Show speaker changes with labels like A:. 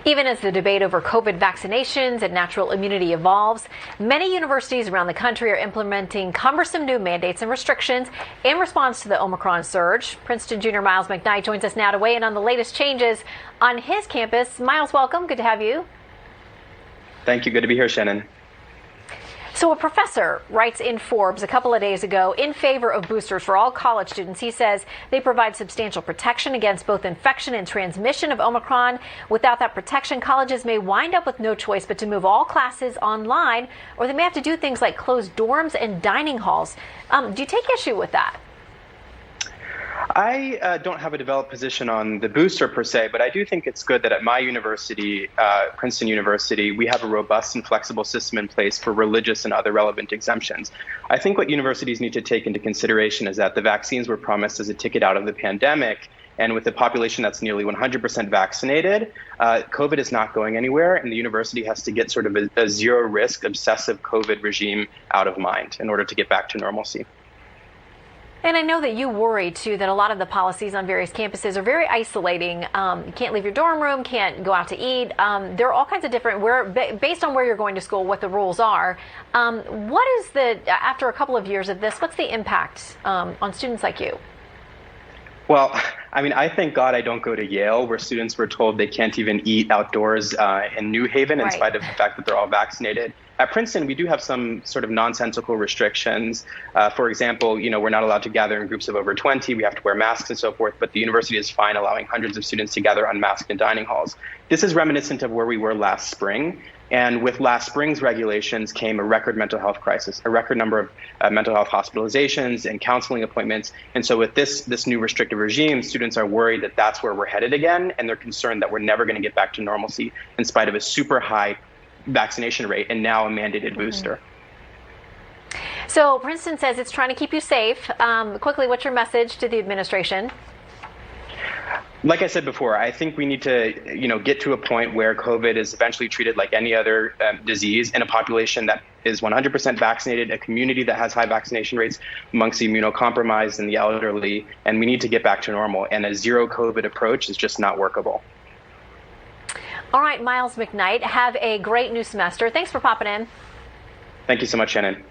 A: Even as the debate over COVID vaccinations and natural immunity evolves, many universities around the country are implementing cumbersome new mandates and restrictions in response to the Omicron surge. Princeton junior Myles McKnight joins us now to weigh in on the latest changes on his campus. Myles, welcome. Good to have you.
B: Thank you. Good to be here, Shannon.
A: So a professor writes in Forbes a couple of days ago in favor of boosters for all college students. He says they provide substantial protection against both infection and transmission of Omicron. Without that protection, colleges may wind up with no choice but to move all classes online, or they may have to do things like close dorms and dining halls. Do you take issue with that?
B: I don't have a developed position on the booster per se, but I do think it's good that at my university, Princeton University, we have a robust and flexible system in place for religious and other relevant exemptions. I think what universities need to take into consideration is that the vaccines were promised as a ticket out of the pandemic. And with a population that's nearly 100% vaccinated, COVID is not going anywhere, and the university has to get sort of a zero-risk, obsessive COVID regime out of mind in order to get back to normalcy.
A: And I know that you worry, too, that a lot of the policies on various campuses are very isolating. You can't leave your dorm room, can't go out to eat. There are all kinds of different, based on where you're going to school, what the rules are. After a couple of years of this, what's the impact on students like you?
B: Well, I mean, I thank God I don't go to Yale, where students were told they can't even eat outdoors in New Haven, in spite of the fact that they're all vaccinated. At Princeton, we do have some sort of nonsensical restrictions. For example, we're not allowed to gather in groups of over 20. We have to wear masks and so forth, but the university is fine allowing hundreds of students to gather unmasked in dining halls. This is reminiscent of where we were last spring. And with last spring's regulations came a record mental health crisis, a record number of mental health hospitalizations and counseling appointments. And so with this new restrictive regime, students are worried that that's where we're headed again, and they're concerned that we're never going to get back to normalcy in spite of a super high vaccination rate and now a mandated booster.
A: So Princeton says it's trying to keep you safe. Quickly, what's your message to the administration?
B: Like I said before, I think we need to, get to a point where COVID is eventually treated like any other disease in a population that is 100% vaccinated, a community that has high vaccination rates amongst the immunocompromised and the elderly, and we need to get back to normal. And a zero COVID approach is just not workable.
A: All right, Myles McKnight, have a great new semester. Thanks for popping in.
B: Thank you so much, Shannon.